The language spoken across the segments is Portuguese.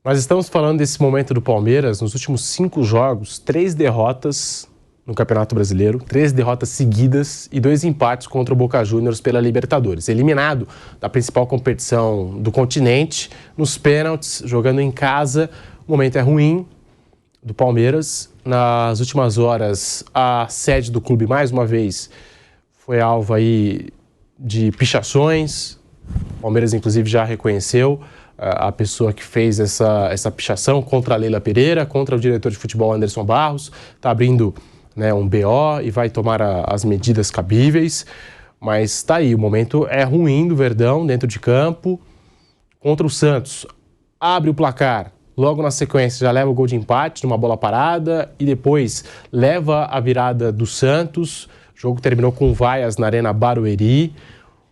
Nós estamos falando desse momento do Palmeiras, nos últimos 5 jogos, 3 derrotas no Campeonato Brasileiro, 3 derrotas seguidas e 2 empates contra o Boca Juniors pela Libertadores. Eliminado da principal competição do continente, nos pênaltis, jogando em casa. O momento é ruim do Palmeiras. Nas últimas horas, a sede do clube, mais uma vez, foi alvo aí de pichações. O Palmeiras, inclusive, já reconheceu a pessoa que fez essa pichação contra a Leila Pereira, contra o diretor de futebol Anderson Barros. Está abrindo, né, um BO e vai tomar as medidas cabíveis. Mas está aí, o momento é ruim do Verdão dentro de campo. Contra o Santos, abre o placar. Logo na sequência já leva o gol de empate numa bola parada e depois leva a virada do Santos. O jogo terminou com vaias na Arena Barueri.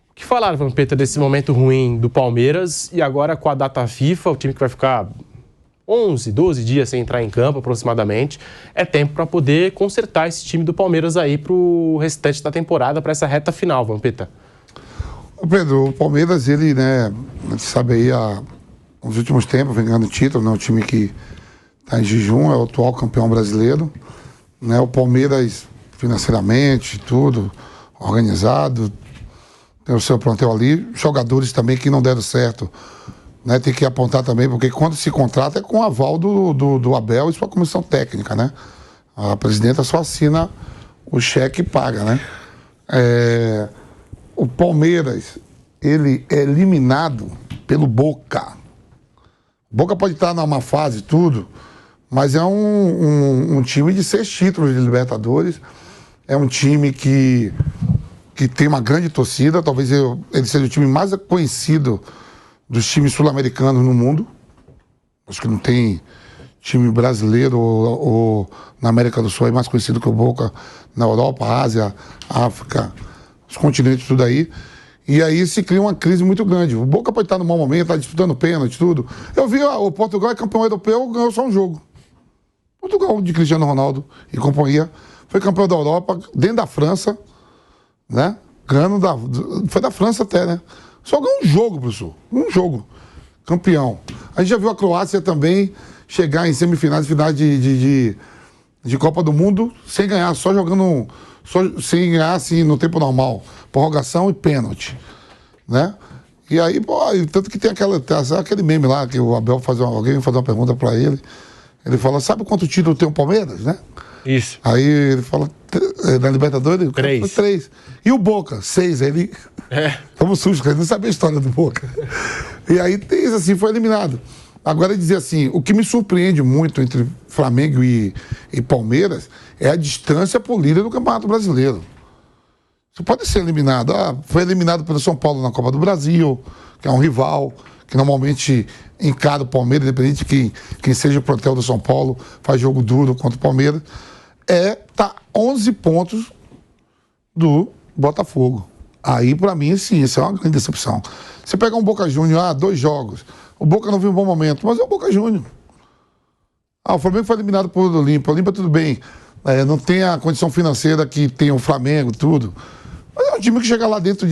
O que falaram, Vampeta, desse momento ruim do Palmeiras e agora com a data FIFA, o time que vai ficar 11, 12 dias sem entrar em campo aproximadamente, é tempo para poder consertar esse time do Palmeiras aí para o restante da temporada, para essa reta final, Vampeta. Pedro, o Palmeiras, ele, né, a gente sabe aí, nos últimos tempos, vem ganhando título, né, o time que está em jejum, é o atual campeão brasileiro, né, o Palmeiras financeiramente, tudo, organizado, tem o seu plantel ali, jogadores também que não deram certo, né, tem que apontar também, porque quando se contrata é com o aval do Abel e sua comissão técnica, né, a presidenta só assina o cheque e paga, né. O Palmeiras, ele é eliminado pelo Boca. Boca pode estar numa fase tudo, mas é um time de 6 títulos de Libertadores, é um time que tem uma grande torcida, talvez ele seja o time mais conhecido dos times sul-americanos no mundo. Acho que não tem time brasileiro ou na América do Sul aí mais conhecido que o Boca, na Europa, Ásia, África, os continentes, tudo aí. E aí se cria uma crise muito grande. O Boca pode estar no mau momento, está disputando pênalti, tudo. Eu vi, o Portugal é campeão europeu, ganhou só um jogo. Portugal, de Cristiano Ronaldo e companhia, foi campeão da Europa, dentro da França, né? Foi da França até, né? Só ganhou um jogo, professor. Um jogo. Campeão. A gente já viu a Croácia também chegar em semifinais e finais de Copa do Mundo sem ganhar, só jogando... sem ganhar assim no tempo normal, prorrogação e pênalti, né? E aí, pô, tanto que tem aquele meme lá que o Abel alguém faz uma pergunta para ele, ele fala, sabe quanto título tem o Palmeiras, né? Isso. Aí ele fala, na Libertadores, 3. E o Boca, 6. Aí ele, tamo sujo, ele não sabia a história do Boca. E aí tem isso assim, foi eliminado. Agora dizer assim, o que me surpreende muito entre Flamengo e Palmeiras é a distância pro líder do Campeonato Brasileiro. Você pode ser eliminado. Foi eliminado pelo São Paulo na Copa do Brasil, que é um rival, que normalmente encara o Palmeiras, independente de quem seja o plantel do São Paulo, faz jogo duro contra o Palmeiras. Tá 11 pontos do Botafogo. Aí, pra mim, sim, isso é uma grande decepção. Você pega um Boca Juniors, 2 jogos. O Boca não viu um bom momento, mas é o Boca Juniors. O Flamengo foi eliminado por Olímpia. Olímpia, tudo bem. Não tem a condição financeira que tem o Flamengo, tudo. Mas é um time que chega lá dentro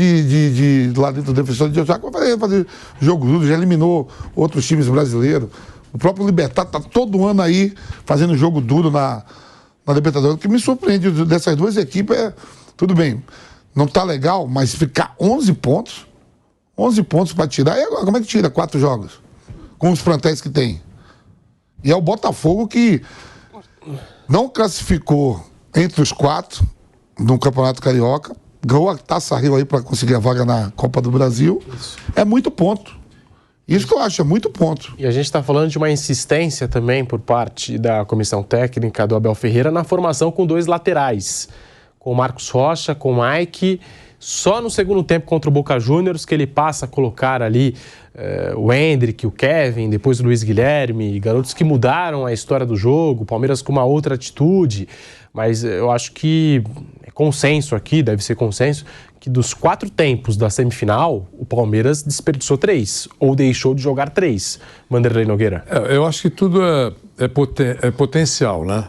lá dentro do defensor de Osaka, vai fazer jogo duro, já eliminou outros times brasileiros. O próprio Libertad tá todo ano aí fazendo jogo duro na Libertadores. O que me surpreende dessas 2 equipes tudo bem, não tá legal, mas ficar 11 pontos para tirar, e agora como é que tira 4 jogos? Com os plantéis que tem. E é o Botafogo que não classificou entre os 4 no Campeonato Carioca, ganhou a Taça Rio aí para conseguir a vaga na Copa do Brasil. Isso. É muito ponto. Isso que eu acho, é muito ponto. E a gente está falando de uma insistência também por parte da comissão técnica do Abel Ferreira na formação com 2 laterais, com o Marcos Rocha, com o Mike. Só no segundo tempo contra o Boca Juniors que ele passa a colocar ali o Hendrick, o Kevin, depois o Luiz Guilherme, garotos que mudaram a história do jogo, o Palmeiras com uma outra atitude, mas eu acho que é consenso aqui, deve ser consenso, que dos 4 tempos da semifinal, o Palmeiras desperdiçou 3, ou deixou de jogar 3. Vanderlei Nogueira. Eu acho que tudo é potencial, né?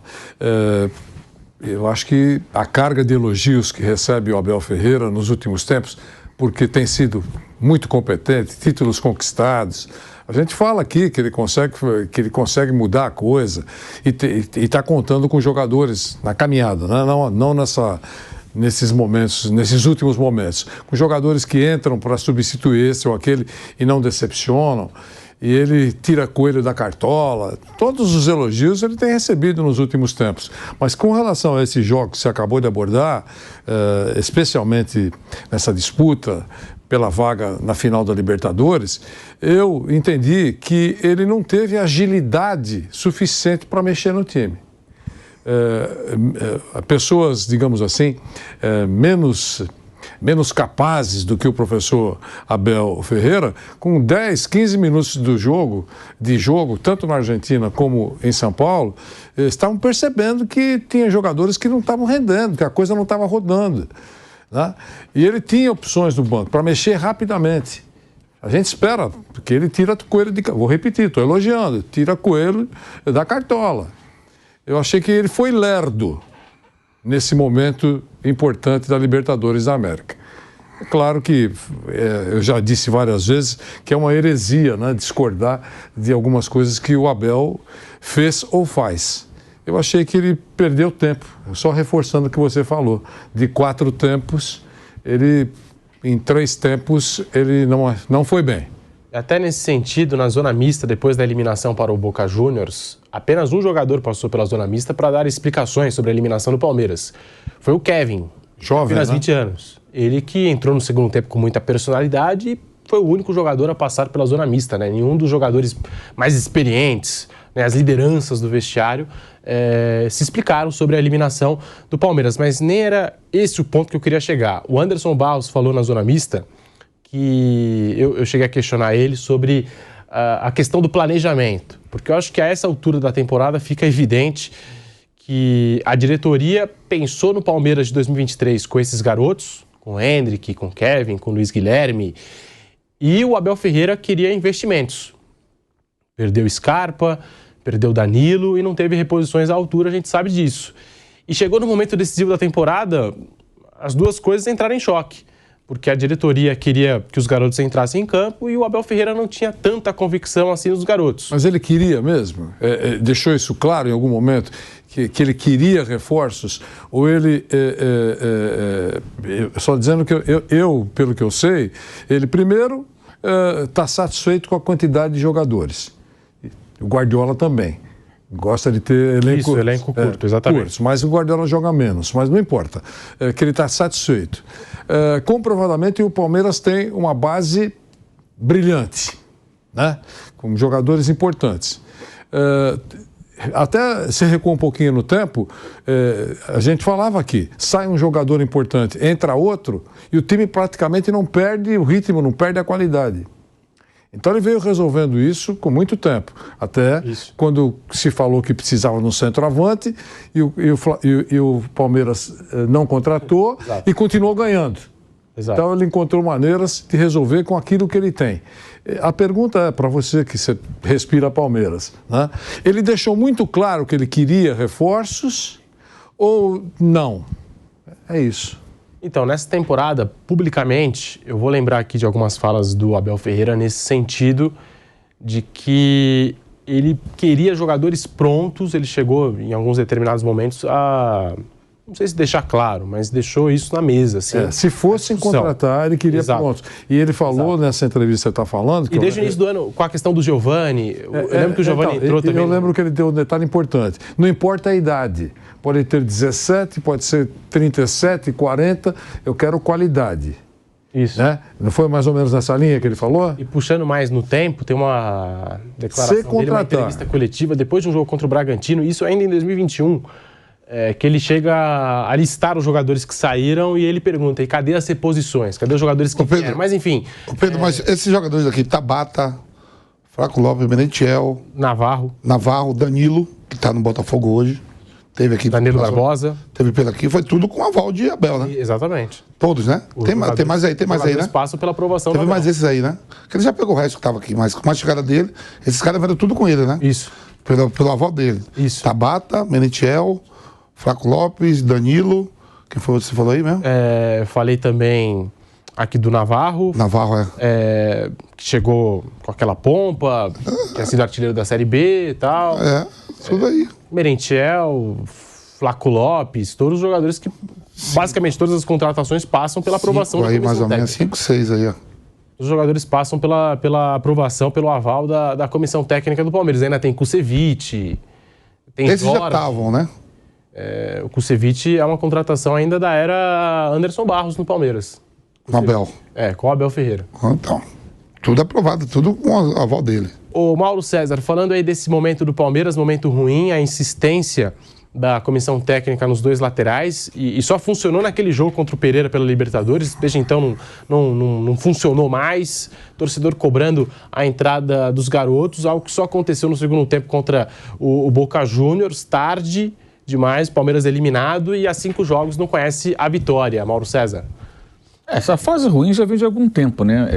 Eu acho que a carga de elogios que recebe o Abel Ferreira nos últimos tempos, porque tem sido muito competente, títulos conquistados, A gente fala aqui que ele consegue mudar a coisa e está contando com jogadores na caminhada, né? Não nesses momentos, nesses últimos momentos, com jogadores que entram para substituir esse ou aquele e não decepcionam. E ele tira coelho da cartola. Todos os elogios ele tem recebido nos últimos tempos. Mas com relação a esse jogo que você acabou de abordar, especialmente nessa disputa pela vaga na final da Libertadores, eu entendi que ele não teve agilidade suficiente para mexer no time. Pessoas, digamos assim, menos capazes do que o professor Abel Ferreira, com 10, 15 minutos de jogo, tanto na Argentina como em São Paulo, estavam percebendo que tinha jogadores que não estavam rendendo, que a coisa não estava rodando, né? E ele tinha opções no banco para mexer rapidamente. A gente espera, porque ele tira coelho vou repetir, estou elogiando, tira coelho da cartola. Eu achei que ele foi lerdo nesse momento importante da Libertadores da América. É claro que eu já disse várias vezes que é uma heresia, né, discordar de algumas coisas que o Abel fez ou faz. Eu achei que ele perdeu tempo, só reforçando o que você falou. De 4 tempos, em 3 tempos, ele não foi bem. Até nesse sentido, na zona mista, depois da eliminação para o Boca Juniors, apenas um jogador passou pela zona mista para dar explicações sobre a eliminação do Palmeiras. Foi o Kevin, jovem, apenas né? 20 anos. Ele que entrou no segundo tempo com muita personalidade e foi o único jogador a passar pela zona mista, né? Nenhum dos jogadores mais experientes, né, as lideranças do vestiário, se explicaram sobre a eliminação do Palmeiras. Mas nem era esse o ponto que eu queria chegar. O Anderson Barros falou na zona mista que eu cheguei a questionar ele sobre a questão do planejamento, porque eu acho que a essa altura da temporada fica evidente que a diretoria pensou no Palmeiras de 2023 com esses garotos, com o Hendrick, com o Kevin, com o Luiz Guilherme, e o Abel Ferreira queria investimentos. Perdeu Scarpa, perdeu Danilo e não teve reposições à altura, a gente sabe disso. E chegou no momento decisivo da temporada, as duas coisas entraram em choque, porque a diretoria queria que os garotos entrassem em campo e o Abel Ferreira não tinha tanta convicção assim nos garotos. Mas ele queria mesmo? Deixou isso claro em algum momento? Que ele queria reforços? Ou ele... só dizendo que eu, pelo que eu sei, ele primeiro está satisfeito com a quantidade de jogadores. O Guardiola também. Gosta de ter elenco curto, exatamente. Curto, mas o Guardiola joga menos, mas não importa. Que ele está satisfeito. Comprovadamente, o Palmeiras tem uma base brilhante, né? Com jogadores importantes. Até se recuar um pouquinho no tempo, a gente falava aqui, sai um jogador importante, entra outro, e o time praticamente não perde o ritmo, não perde a qualidade. Então ele veio resolvendo isso com muito tempo, até quando se falou que precisava de um centroavante e o Palmeiras não contratou. Exato. E continuou ganhando. Exato. Então ele encontrou maneiras de resolver com aquilo que ele tem. A pergunta é para você que você respira Palmeiras, né? Ele deixou muito claro que ele queria reforços ou não? É isso. Então, nessa temporada, publicamente, eu vou lembrar aqui de algumas falas do Abel Ferreira nesse sentido de que ele queria jogadores prontos, ele chegou em alguns determinados momentos a, não sei se deixar claro, mas deixou isso na mesa. Assim, se fossem contratar, ele queria prontos. E ele falou nessa entrevista que você está falando... E desde o início do ano, com a questão do Giovani, eu lembro que o Giovani entrou também... Eu lembro que ele deu um detalhe importante. Não importa a idade. Pode ter 17, pode ser 37, 40, eu quero qualidade. Isso. Né? Não foi mais ou menos nessa linha que ele falou? E puxando mais no tempo, tem uma declaração dele, uma entrevista coletiva, depois de um jogo contra o Bragantino, isso ainda em 2021, que ele chega a listar os jogadores que saíram e ele pergunta, e cadê as reposições? Cadê os jogadores que vieram? Mas enfim... Pedro, mas esses jogadores aqui, Tabata, Flaco Lopes, Merentiel... Navarro, Danilo, que está no Botafogo hoje... Teve aqui... Danilo Barbosa. Teve pelo aqui, foi tudo com aval de Abel, né? Exatamente. Todos, né? Tem mais aí, né? Passam pela aprovação Teve mais esses aí, né? Porque ele já pegou o resto que estava aqui, mas com a chegada dele, esses caras vieram tudo com ele, né? Isso. Pelo aval dele. Isso. Tabata, Merentiel, Flaco Lopes, Danilo... Quem foi você falou aí mesmo? Falei também aqui do Navarro. Navarro, que chegou com aquela pompa, tinha sido artilheiro da Série B e tal. Isso daí. Merentiel, Flaco Lopes, todos os jogadores que, basicamente, todas as contratações passam pela aprovação da comissão mais ou menos, técnica. 5, 6 aí, ó. Os jogadores passam pela aprovação, pelo aval da comissão técnica do Palmeiras. Ainda tem Kusevich, tem Esses Jorge. já estavam, né? O Kusevich é uma contratação ainda da era Anderson Barros no Palmeiras. Com o Abel. Com o Abel Ferreira. Então, tudo aprovado, tudo com o aval dele. Ô Mauro César, falando aí desse momento do Palmeiras, momento ruim, a insistência da comissão técnica nos dois laterais e só funcionou naquele jogo contra o Pereira pela Libertadores, desde então não funcionou mais, torcedor cobrando a entrada dos garotos, algo que só aconteceu no segundo tempo contra o Boca Juniors, tarde demais, Palmeiras eliminado e há 5 jogos não conhece a vitória. Mauro César. Essa fase ruim já vem de algum tempo, né?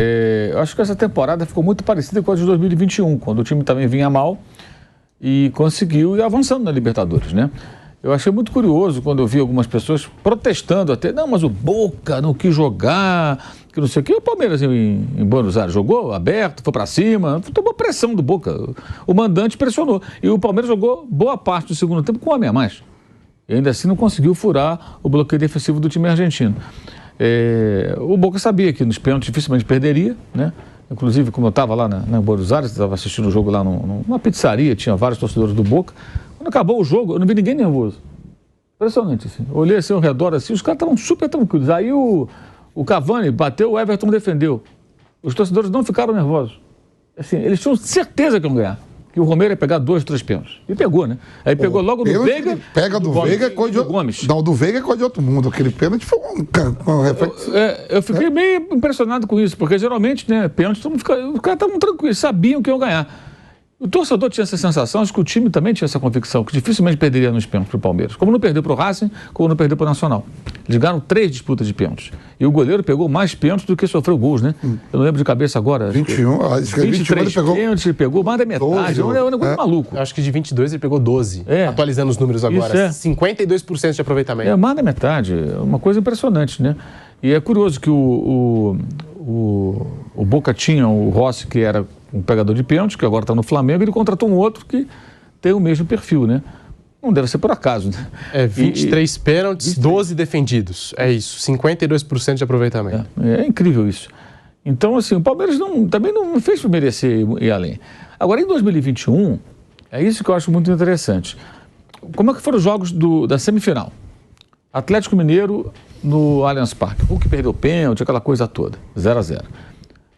Eu acho que essa temporada ficou muito parecida com a de 2021, quando o time também vinha mal e conseguiu ir avançando na Libertadores, né? Eu achei muito curioso quando eu vi algumas pessoas protestando até, não, mas o Boca não quis jogar, que não sei o quê. O Palmeiras em Buenos Aires jogou aberto, foi para cima, tomou pressão do Boca. O mandante pressionou. E o Palmeiras jogou boa parte do segundo tempo com um homem a mais. E ainda assim não conseguiu furar o bloqueio defensivo do time argentino. O Boca sabia que nos pênaltis dificilmente perderia, né? Inclusive, como eu estava lá na Buenos Aires, estava assistindo o jogo lá numa pizzaria, tinha vários torcedores do Boca. Quando acabou o jogo, eu não vi ninguém nervoso. Impressionante, assim. Olhei assim ao redor, assim, os caras estavam super tranquilos. Aí o Cavani bateu, o Everton defendeu. Os torcedores não ficaram nervosos. Assim, eles tinham certeza que iam ganhar. Que o Romero ia pegar 2, 3 pênaltis. E pegou, né? Aí pegou logo do Veiga. Pega do Veiga, é coisa de Gomes. Não, do Veiga é coisa de outro mundo. Aquele pênalti foi um reflexo. Eu fiquei meio impressionado com isso, porque geralmente, né, pênalti, os caras estavam tranquilos, sabiam que iam ganhar. O torcedor tinha essa sensação, acho que o time também tinha essa convicção, que dificilmente perderia nos pênaltis para o Palmeiras. Como não perdeu para o Racing, como não perdeu para o Nacional. Eles ganharam 3 disputas de pênaltis. E o goleiro pegou mais pênaltis do que sofreu gols, né? Eu não lembro de cabeça agora. 23 pênaltis, ele pegou mais da metade. É um negócio maluco. Eu acho que de 22 ele pegou 12. Atualizando os números agora. 52% de aproveitamento. É mais da metade. É uma coisa impressionante, né? E é curioso que o Boca tinha o Rossi, que era um pegador de pênaltis, que agora está no Flamengo, e ele contratou um outro que tem o mesmo perfil, né? Não deve ser por acaso, né? 23 pênaltis, 12 defendidos. É isso, 52% de aproveitamento. É incrível isso. Então, assim, o Palmeiras também não fez por merecer ir além. Agora, em 2021, é isso que eu acho muito interessante. Como é que foram os jogos da semifinal? Atlético Mineiro no Allianz Parque. O que perdeu pênalti, aquela coisa toda. 0-0.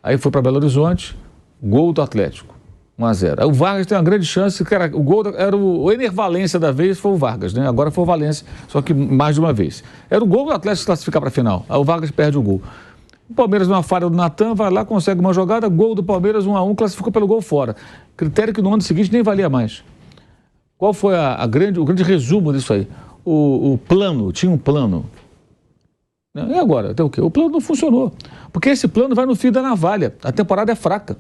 Aí foi para Belo Horizonte, gol do Atlético. 1-0. Aí o Vargas tem uma grande chance, que o gol era o Ener Valencia da vez, foi o Vargas, né? Agora foi o Valencia, só que mais de uma vez. Era o gol do Atlético se classificar para a final. Aí o Vargas perde o gol. O Palmeiras, numa falha do Natan, vai lá, consegue uma jogada, gol do Palmeiras 1-1, classificou pelo gol fora. Critério que no ano seguinte nem valia mais. Qual foi o grande resumo disso aí? O plano, tinha um plano. E agora? Tem o quê? O plano não funcionou. Porque esse plano vai no fio da navalha. A temporada é fraca.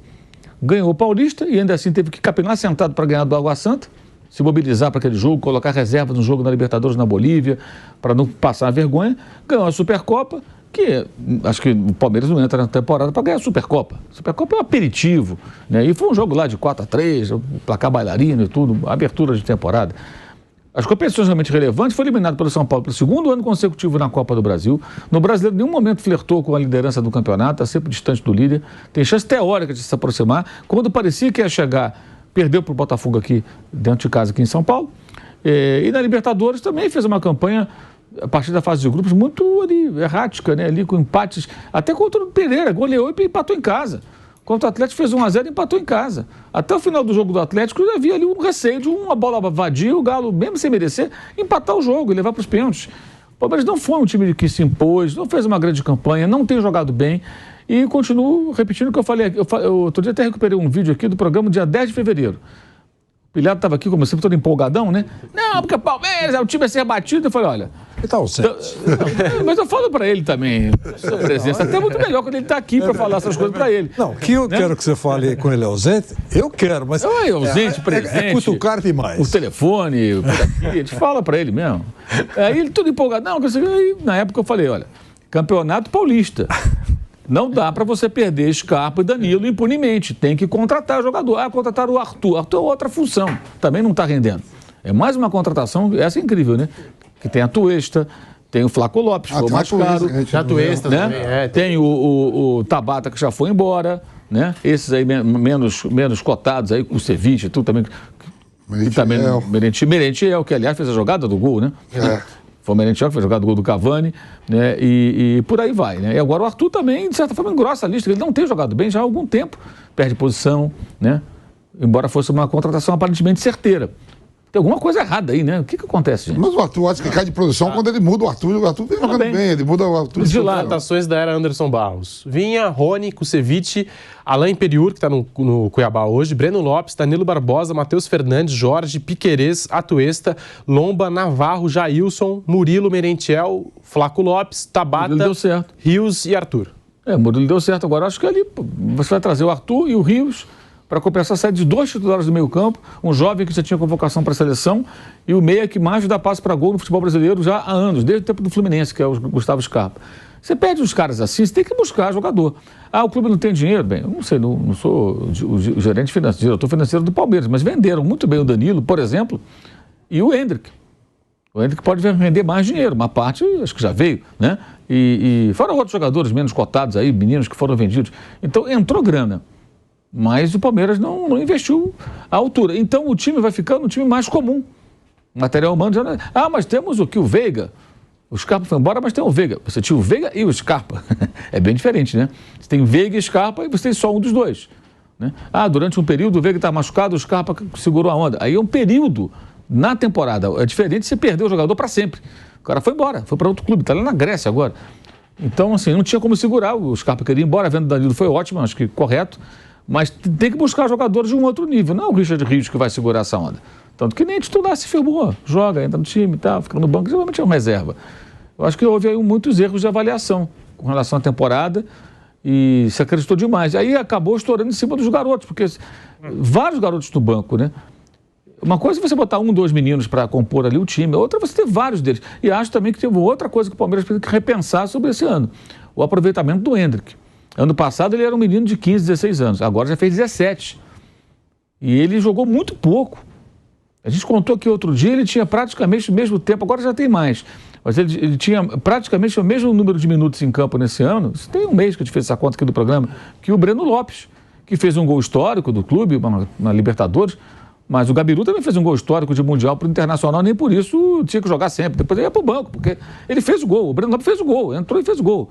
Ganhou o Paulista e ainda assim teve que capinar sentado para ganhar do Água Santa, se mobilizar para aquele jogo, colocar reserva no jogo na Libertadores na Bolívia, para não passar a vergonha. Ganhou a Supercopa, que acho que o Palmeiras não entra na temporada para ganhar a Supercopa. A Supercopa é um aperitivo, né? E foi um jogo lá de 4-3, placar bailarino e tudo, abertura de temporada. As competições realmente relevantes, foi eliminado pelo São Paulo pelo 2º ano consecutivo na Copa do Brasil. No Brasileiro, em nenhum momento flertou com a liderança do campeonato, está sempre distante do líder. Tem chance teórica de se aproximar. Quando parecia que ia chegar, perdeu para o Botafogo aqui, dentro de casa, aqui em São Paulo. E na Libertadores também fez uma campanha, a partir da fase de grupos, muito errática, né? Ali com empates, até contra o Pereira, goleou e empatou em casa. Quando o Atlético fez 1-0 e empatou em casa. Até o final do jogo do Atlético, já havia ali um receio de uma bola vadia, o Galo, mesmo sem merecer, empatar o jogo e levar para os pênaltis. O Palmeiras não foi um time que se impôs, não fez uma grande campanha, não tem jogado bem. E continuo repetindo o que eu falei. Eu outro dia até recuperei um vídeo aqui do programa dia 10 de fevereiro. O Pilhado estava aqui, como sempre, todo empolgadão, né? Não, porque o Palmeiras é o time a ser batido. Eu falei, olha... Ele está ausente. Mas eu falo para ele também, sua presença. Até muito melhor quando ele está aqui para falar essas coisas para ele. Não, que eu quero que você fale com ele ausente, eu quero, mas... É ausente, presente. É cutucar demais. O telefone, por aqui, a gente fala para ele mesmo. Aí ele tudo empolgado. Não, aí, na época eu falei, olha, Campeonato Paulista. Não dá para você perder Scarpa e Danilo impunemente. Tem que contratar jogador. Contratar o Arthur. Arthur é outra função. Também não está rendendo. É mais uma contratação, essa é incrível, né? Que tem a Tuesta, tem o Flaco Lopes, foi o mais caro. A Tuesta, né? Também, tem o Tabata, que já foi embora, né? Esses aí menos cotados aí, o Ceviche, tudo também. Merentiel, que aliás fez a jogada do gol, né? Foi o Merentiel que fez a jogada do gol do Cavani, né? E por aí vai, né? E agora o Arthur também, de certa forma, engrossa a lista. Ele não tem jogado bem já há algum tempo, perde posição, né? Embora fosse uma contratação aparentemente certeira. Tem alguma coisa errada aí, né? O que acontece, gente? Mas o Arthur, acho que cai de produção quando ele muda o Arthur vem jogando bem. Ele muda o Arthur. De lá, contratações da era Anderson Barros. Vinha, Rony, Kusevich, Alain Periur, que está no Cuiabá hoje, Breno Lopes, Danilo Barbosa, Matheus Fernandes, Jorge, Piquerez, Atuesta, Lomba, Navarro, Jailson, Murilo, Merentiel, Flaco Lopes, Tabata, Rios e Arthur. Murilo deu certo. Agora acho que ali você vai trazer o Arthur e o Rios para compensar a saída de 2 titulares do meio campo, um jovem que já tinha convocação para a seleção e o meia que mais dá passe para gol no futebol brasileiro já há anos, desde o tempo do Fluminense, que é o Gustavo Scarpa. Você perde os caras assim, você tem que buscar jogador. O clube não tem dinheiro? Bem, eu não sei, não sou o gerente financeiro, diretor financeiro do Palmeiras, mas venderam muito bem o Danilo, por exemplo, e o Hendrick. O Hendrick pode render mais dinheiro, uma parte acho que já veio, né? E fora outros jogadores menos cotados aí, meninos que foram vendidos. Então entrou grana. Mas o Palmeiras não investiu à altura. Então o time vai ficando um time mais comum. O material humano já não é... mas temos o Veiga. O Scarpa foi embora, mas tem o Veiga. Você tinha o Veiga e o Scarpa. É bem diferente, né? Você tem Veiga e Scarpa e você tem só um dos dois. Né? Durante um período o Veiga está machucado, o Scarpa segurou a onda. Aí é um período na temporada. É diferente de você perder o jogador para sempre. O cara foi embora, foi para outro clube, está lá na Grécia agora. Então, assim, não tinha como segurar. O Scarpa queria ir embora, a venda do Danilo foi ótima, acho que correto. Mas tem que buscar jogadores de um outro nível. Não é o Richard Rios que vai segurar essa onda. Tanto que nem titular se firmou. Joga, entra no time e tal, fica no banco. Geralmente é uma reserva. Eu acho que houve aí muitos erros de avaliação com relação à temporada e se acreditou demais. Aí acabou estourando em cima dos garotos, porque vários garotos no banco, né? Uma coisa é você botar 1, 2 meninos para compor ali o time. Outra é você ter vários deles. E acho também que teve outra coisa que o Palmeiras tem que repensar sobre esse ano. O aproveitamento do Hendrick. Ano passado ele era um menino de 15, 16 anos, agora já fez 17. E ele jogou muito pouco. A gente contou que outro dia ele tinha praticamente o mesmo tempo, agora já tem mais. Mas ele tinha praticamente o mesmo número de minutos em campo nesse ano, isso tem um mês que a gente fez essa conta aqui do programa, que o Breno Lopes, que fez um gol histórico do clube, na Libertadores, mas o Gabiru também fez um gol histórico de Mundial para o Internacional, nem por isso tinha que jogar sempre. Depois ele ia para o banco, porque ele fez o gol, o Breno Lopes fez o gol, entrou e fez o gol.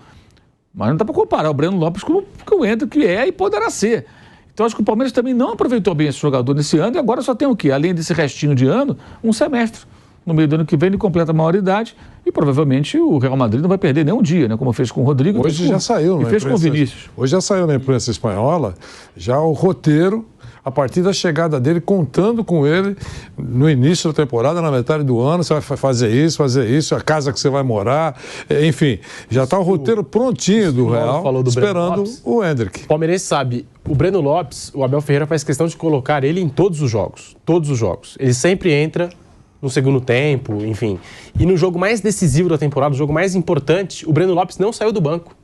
Mas não dá para comparar o Breno Lopes com o Hendrick, que é e poderá ser. Então acho que o Palmeiras também não aproveitou bem esse jogador nesse ano e agora só tem o quê? Além desse restinho de ano, um semestre. No meio do ano que vem ele completa a maioridade e provavelmente o Real Madrid não vai perder nem um dia, né? Como fez com o Rodrigo. Hoje já saiu, né? E fez com o Vinícius. Hoje já saiu na imprensa espanhola já o roteiro a partir da chegada dele, contando com ele no início da temporada, na metade do ano, você vai fazer isso, a casa que você vai morar, enfim, já está o roteiro prontinho do Real, esperando o Hendrick. O palmeirense sabe, o Breno Lopes, o Abel Ferreira faz questão de colocar ele em todos os jogos, ele sempre entra no segundo tempo, enfim, e no jogo mais decisivo da temporada, o jogo mais importante, o Breno Lopes não saiu do banco.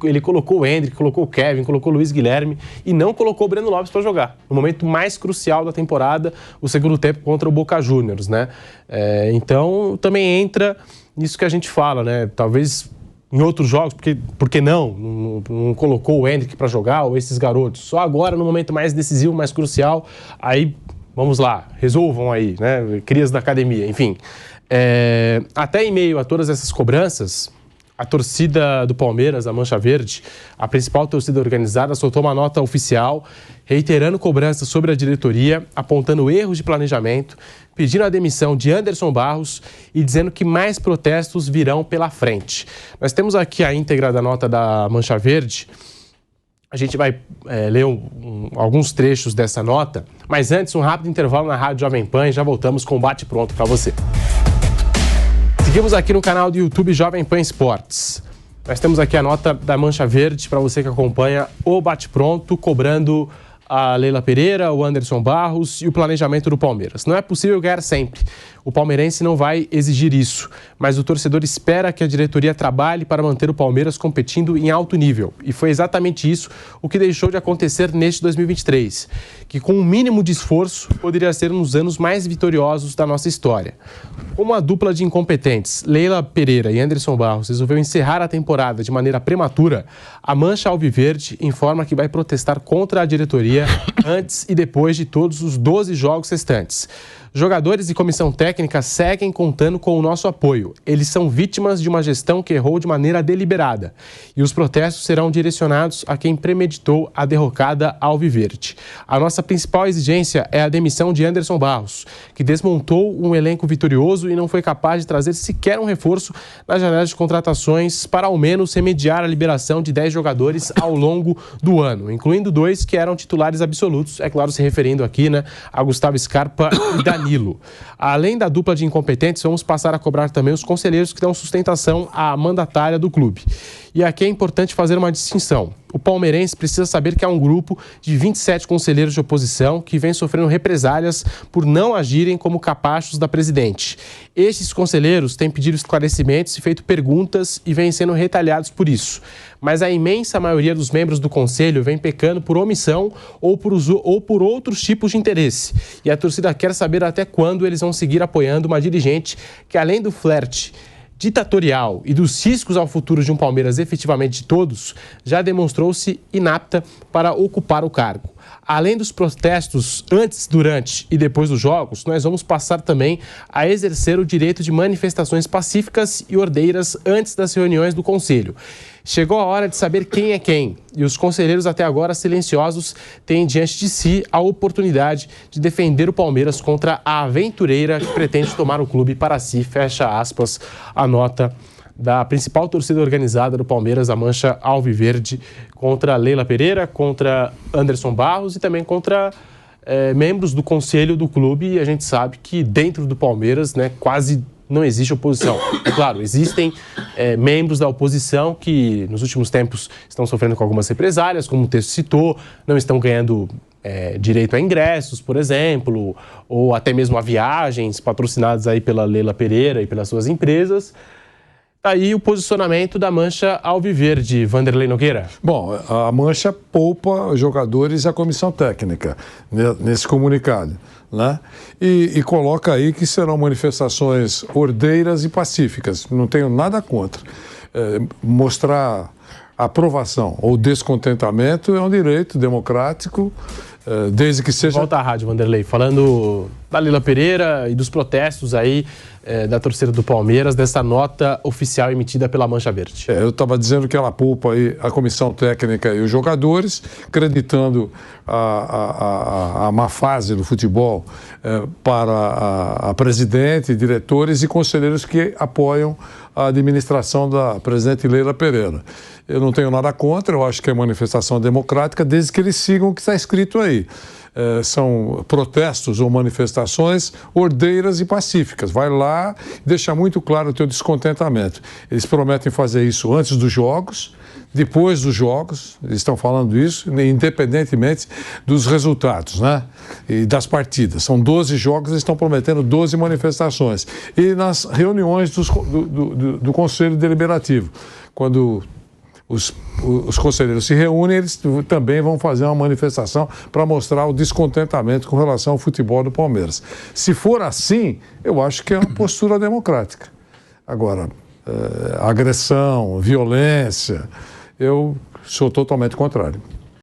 Ele colocou o Hendrick, colocou o Kevin, colocou o Luiz Guilherme e não colocou o Breno Lopes para jogar. No momento mais crucial da temporada, o segundo tempo contra o Boca Juniors, né? Então, também entra nisso que a gente fala, né? Talvez em outros jogos, por que não colocou o Hendrick para jogar ou esses garotos? Só agora, no momento mais decisivo, mais crucial, aí, vamos lá, resolvam aí, né? Crias da academia, enfim. Até em meio a todas essas cobranças, a torcida do Palmeiras, a Mancha Verde, a principal torcida organizada, soltou uma nota oficial reiterando cobranças sobre a diretoria, apontando erros de planejamento, pedindo a demissão de Anderson Barros e dizendo que mais protestos virão pela frente. Nós temos aqui a íntegra da nota da Mancha Verde. A gente vai ler alguns trechos dessa nota, mas antes um rápido intervalo na Rádio Jovem Pan e já voltamos com o Bate Pronto para você. Seguimos aqui no canal do YouTube Jovem Pan Esportes. Nós temos aqui a nota da Mancha Verde para você que acompanha o Bate Pronto, cobrando a Leila Pereira, o Anderson Barros e o planejamento do Palmeiras. Não é possível ganhar sempre. O palmeirense não vai exigir isso, mas o torcedor espera que a diretoria trabalhe para manter o Palmeiras competindo em alto nível. E foi exatamente isso o que deixou de acontecer neste 2023, que com um mínimo de esforço poderia ser um dos anos mais vitoriosos da nossa história. Como a dupla de incompetentes, Leila Pereira e Anderson Barros, resolveu encerrar a temporada de maneira prematura, a Mancha Alviverde informa que vai protestar contra a diretoria antes e depois de todos os 12 jogos restantes. Jogadores e comissão técnica seguem contando com o nosso apoio. Eles são vítimas de uma gestão que errou de maneira deliberada. E os protestos serão direcionados a quem premeditou a derrocada alviverde. A nossa principal exigência é a demissão de Anderson Barros, que desmontou um elenco vitorioso e não foi capaz de trazer sequer um reforço na janela de contratações para ao menos remediar a liberação de 10 jogadores ao longo do ano, incluindo 2 que eram titulares absolutos, é claro, se referindo aqui, né, a Gustavo Scarpa e Danilo. Além da dupla de incompetentes, vamos passar a cobrar também os conselheiros que dão sustentação à mandatária do clube. E aqui é importante fazer uma distinção. O palmeirense precisa saber que há um grupo de 27 conselheiros de oposição que vem sofrendo represálias por não agirem como capachos da presidente. Estes conselheiros têm pedido esclarecimentos e feito perguntas e vêm sendo retalhados por isso. Mas a imensa maioria dos membros do conselho vem pecando por omissão ou por outros tipos de interesse. E a torcida quer saber até quando eles vão seguir apoiando uma dirigente que, além do flerte ditatorial e dos riscos ao futuro de um Palmeiras efetivamente de todos, já demonstrou-se inapta para ocupar o cargo. Além dos protestos antes, durante e depois dos jogos, nós vamos passar também a exercer o direito de manifestações pacíficas e ordeiras antes das reuniões do Conselho. Chegou a hora de saber quem é quem, e os conselheiros até agora silenciosos têm diante de si a oportunidade de defender o Palmeiras contra a aventureira que pretende tomar o clube para si, fecha aspas, a nota da principal torcida organizada do Palmeiras, a Mancha Alviverde, contra Leila Pereira, contra Anderson Barros e também contra membros do conselho do clube. E a gente sabe que dentro do Palmeiras, né, quase não existe oposição. É claro, existem membros da oposição que nos últimos tempos estão sofrendo com algumas represálias, como o texto citou, não estão ganhando direito a ingressos, por exemplo, ou até mesmo a viagens patrocinadas aí pela Leila Pereira e pelas suas empresas. Tá aí o posicionamento da Mancha Alviverde, Vanderlei Nogueira. Bom, a Mancha poupa jogadores e a comissão técnica nesse comunicado, né? E coloca aí que serão manifestações ordeiras e pacíficas. Não tenho nada contra. Mostrar aprovação ou descontentamento é um direito democrático, desde que seja... Volta à rádio, Vanderlei, falando da Leila Pereira e dos protestos aí da torcida do Palmeiras, dessa nota oficial emitida pela Mancha Verde. Eu estava dizendo que ela poupa aí a comissão técnica e os jogadores, acreditando a má fase do futebol para a presidente, diretores e conselheiros que apoiam a administração da presidente Leila Pereira. Eu não tenho nada contra, eu acho que é manifestação democrática, desde que eles sigam o que está escrito aí. São protestos ou manifestações ordeiras e pacíficas. Vai lá e deixa muito claro o teu descontentamento. Eles prometem fazer isso antes dos jogos, depois dos jogos, eles estão falando isso, independentemente dos resultados, né? E das partidas. São 12 jogos, eles estão prometendo 12 manifestações. E nas reuniões do Conselho Deliberativo, quando os conselheiros se reúnem, eles também vão fazer uma manifestação para mostrar o descontentamento com relação ao futebol do Palmeiras. Se for assim, eu acho que é uma postura democrática. Agora, agressão, violência, eu sou totalmente contrário.